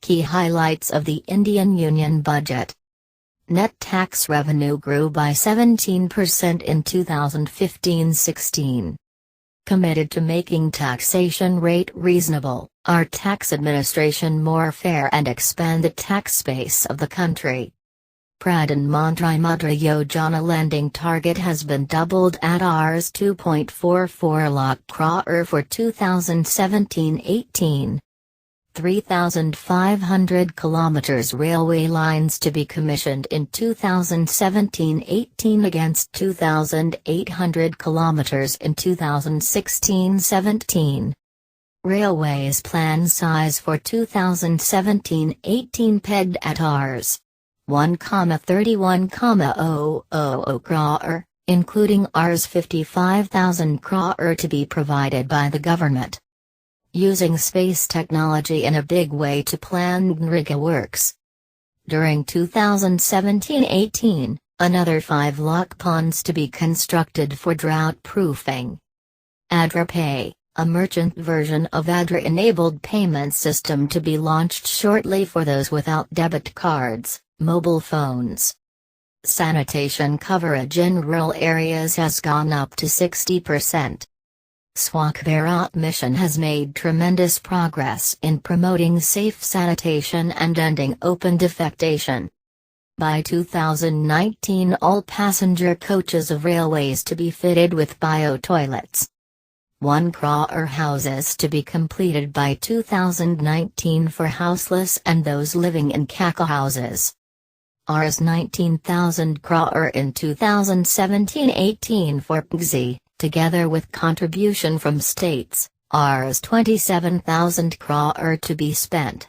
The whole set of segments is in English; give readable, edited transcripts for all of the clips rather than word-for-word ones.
Key highlights of the Indian Union Budget. Net tax revenue grew by 17% in 2015-16. Committed to making taxation rate reasonable, our tax administration more fair and expand the tax base of the country. Pradhan Mantri Mudra Yojana lending target has been doubled at Rs 2.44 lakh crore for 2017-18. 3,500 kilometers railway lines to be commissioned in 2017-18 against 2,800 kilometers in 2016-17. Railways plan size for 2017-18 pegged at Rs 1,31,000 crore, including Rs 55,000 crore to be provided by the government. Using space technology in a big way to plan NREGA works. During 2017-18, another 5 lakh ponds to be constructed for drought-proofing. AdraPay, a merchant version of Adra-enabled payment system to be launched shortly for those without debit cards, mobile phones. Sanitation coverage in rural areas has gone up to 60%. Swachh Bharat mission has made tremendous progress in promoting safe sanitation and ending open defecation. By 2019, all passenger coaches of railways to be fitted with bio-toilets. 1 crore houses to be completed by 2019 for houseless and those living in Kaka houses. Rs 19,000 crore in 2017-18 for PGZ. Together with contribution from states, Rs 27,000 crore to be spent.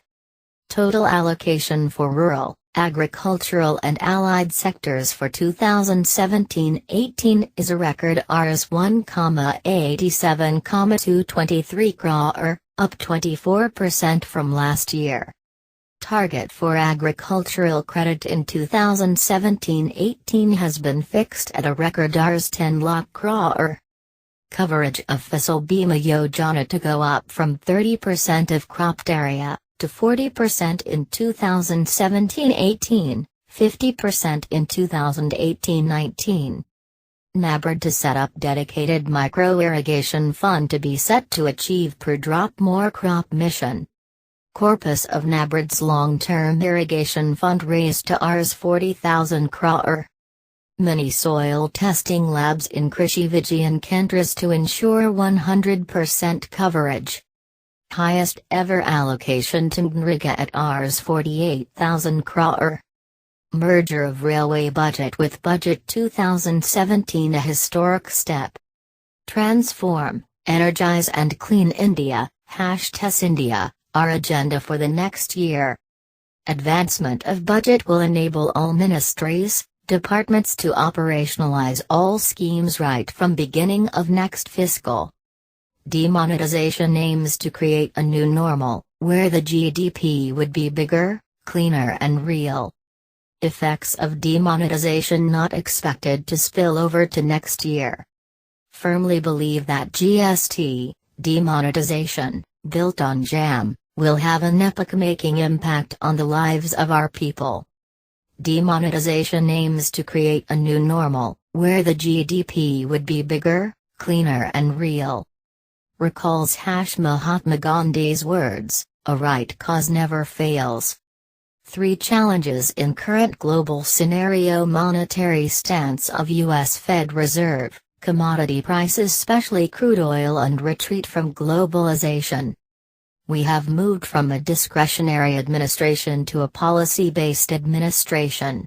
Total allocation for rural, agricultural and allied sectors for 2017-18 is a record Rs 1,87,223 crore, up 24% from last year. Target for agricultural credit in 2017-18 has been fixed at a record Rs 10 lakh crore. Coverage of Fasal Bima Yojana to go up from 30% of cropped area to 40% in 2017-18, 50% in 2018-19. NABARD to set up dedicated micro-irrigation fund to be set to achieve per drop more crop mission. Corpus of NABARD's long-term irrigation fund raised to Rs 40,000 crore. Mini soil testing labs in Krishi Vigyan Kendras to ensure 100% coverage. Highest ever allocation to NREGA at Rs 48,000 crore. Merger of railway budget with Budget 2017 a historic step. Transform, energize and clean India, #TES India. Our agenda for the next year. Advancement of budget will enable all ministries, departments to operationalize all schemes right from beginning of next fiscal. Demonetization aims to create a new normal, where the GDP would be bigger, cleaner and real. Effects of demonetization not expected to spill over to next year. Firmly believe that GST, demonetization, built on JAM, will have an epoch-making impact on the lives of our people. Demonetization aims to create a new normal, where the GDP would be bigger, cleaner and real. Recalls Mahatma Gandhi's words, a right cause never fails. 3 challenges in current global scenario: monetary stance of U.S. Fed Reserve, commodity prices especially crude oil and retreat from globalization. We have moved from a discretionary administration to a policy-based administration.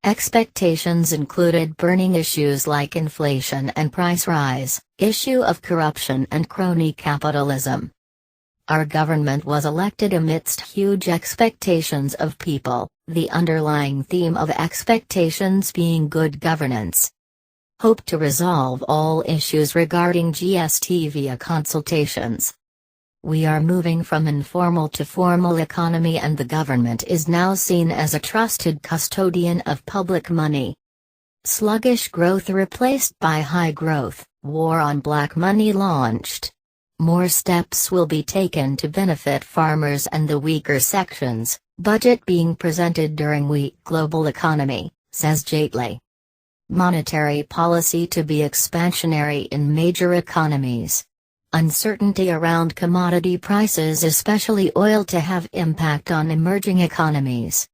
Expectations included burning issues like inflation and price rise, issue of corruption and crony capitalism. Our government was elected amidst huge expectations of people, the underlying theme of expectations being good governance. Hope to resolve all issues regarding GST via consultations. We are moving from informal to formal economy and the government is now seen as a trusted custodian of public money. Sluggish growth replaced by high growth, war on black money launched. More steps will be taken to benefit farmers and the weaker sections, budget being presented during weak global economy, says Jaitley. Monetary policy to be expansionary in major economies. Uncertainty around commodity prices, especially oil, to have impact on emerging economies.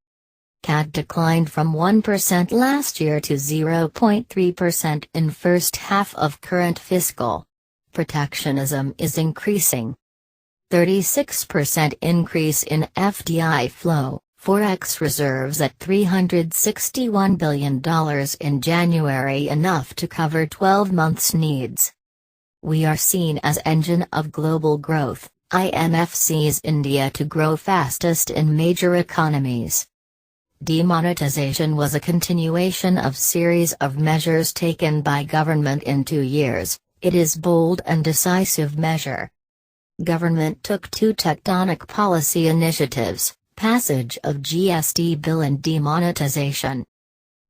CAD declined from 1% last year to 0.3% in first half of current fiscal. Protectionism is increasing. 36% increase in FDI flow, forex reserves at $361 billion in January, enough to cover 12 months' needs. We are seen as engine of global growth. IMF sees India to grow fastest in major economies. Demonetization was a continuation of series of measures taken by government in 2 years. It is bold and decisive measure. Government took 2 tectonic policy initiatives, passage of GST bill and demonetization.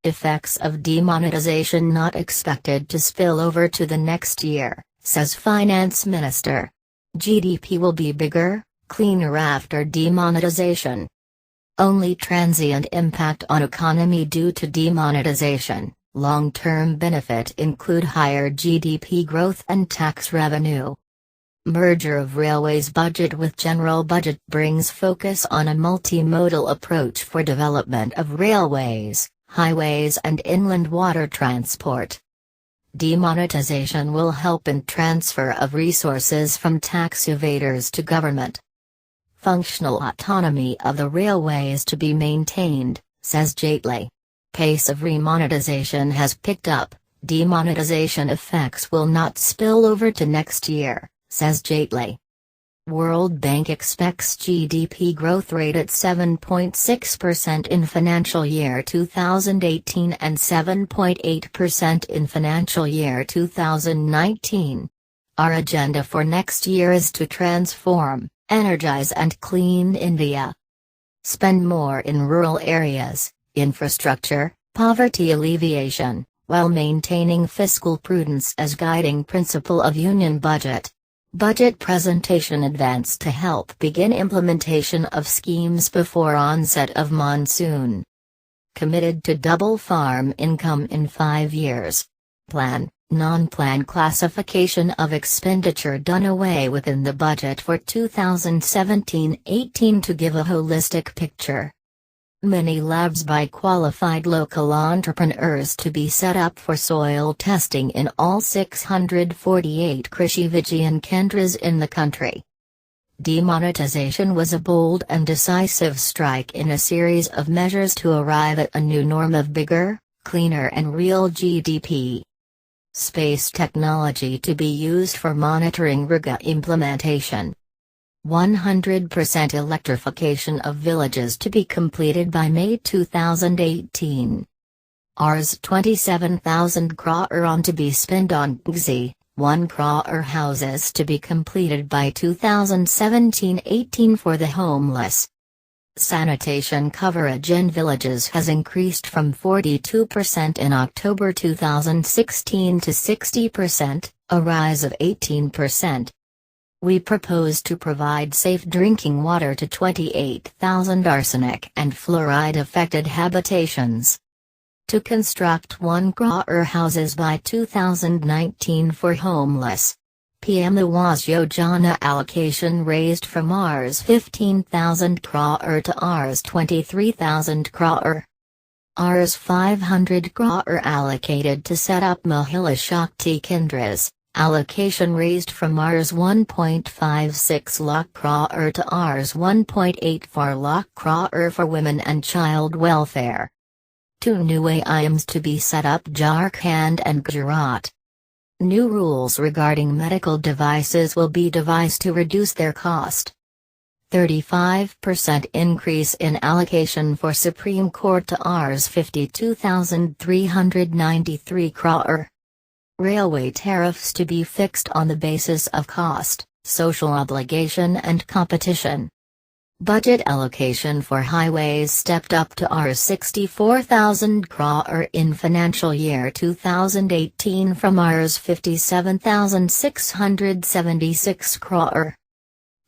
Effects of demonetization not expected to spill over to the next year, says Finance Minister. GDP will be bigger, cleaner after demonetization. Only transient impact on economy due to demonetization. Long-term benefit include higher GDP growth and tax revenue. Merger of Railways budget with General Budget brings focus on a multimodal approach for development of railways, highways and inland water transport. Demonetization will help in transfer of resources from tax evaders to government. Functional autonomy of the railways to be maintained, says Jaitley. Pace of remonetization has picked up, demonetization effects will not spill over to next year, says Jaitley. World Bank expects GDP growth rate at 7.6% in financial year 2018 and 7.8% in financial year 2019. Our agenda for next year is to transform, energize and clean India. Spend more in rural areas, infrastructure, poverty alleviation, while maintaining fiscal prudence as guiding principle of Union budget. Budget presentation advance to help begin implementation of schemes before onset of monsoon. Committed to double farm income in 5 years. Plan, non-plan classification of expenditure done away within the budget for 2017-18 to give a holistic picture. Many labs by qualified local entrepreneurs to be set up for soil testing in all 648 Krishi Vigyan Kendras in the country. Demonetization was a bold and decisive strike in a series of measures to arrive at a new norm of bigger, cleaner and real GDP. Space technology to be used for monitoring REGA implementation. 100% electrification of villages to be completed by May 2018. Rs 27,000 crore on to be spent on GZI, 1 crore houses to be completed by 2017-18 for the homeless. Sanitation coverage in villages has increased from 42% in October 2016 to 60%, a rise of 18%. We propose to provide safe drinking water to 28,000 arsenic and fluoride-affected habitations. To construct 1 crore houses by 2019 for homeless. PM Awas Yojana allocation raised from Rs 15,000 crore to Rs 23,000 crore. Rs 500 crore allocated to set up Mahila Shakti Kendras. Allocation raised from Rs 1.56 lakh crore to Rs 1.84 lakh crore for women and child welfare. 2 new AIIMS to be set up Jharkhand and Gujarat. New rules regarding medical devices will be devised to reduce their cost. 35% increase in allocation for Supreme Court to Rs 52,393 crore. Railway tariffs to be fixed on the basis of cost, social obligation and competition. Budget allocation for highways stepped up to Rs 64,000 crore in financial year 2018 from Rs 57,676 crore.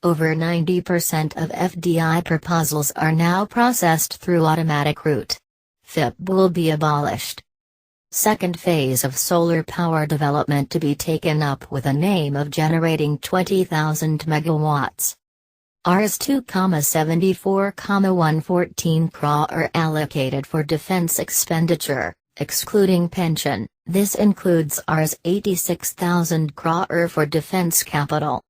Over 90% of FDI proposals are now processed through automatic route. FIP will be abolished. Second phase of solar power development to be taken up with an aim of generating 20,000 megawatts. Rs 2,74,114 crore allocated for defense expenditure, excluding pension. This includes Rs 86,000 crore for defense capital.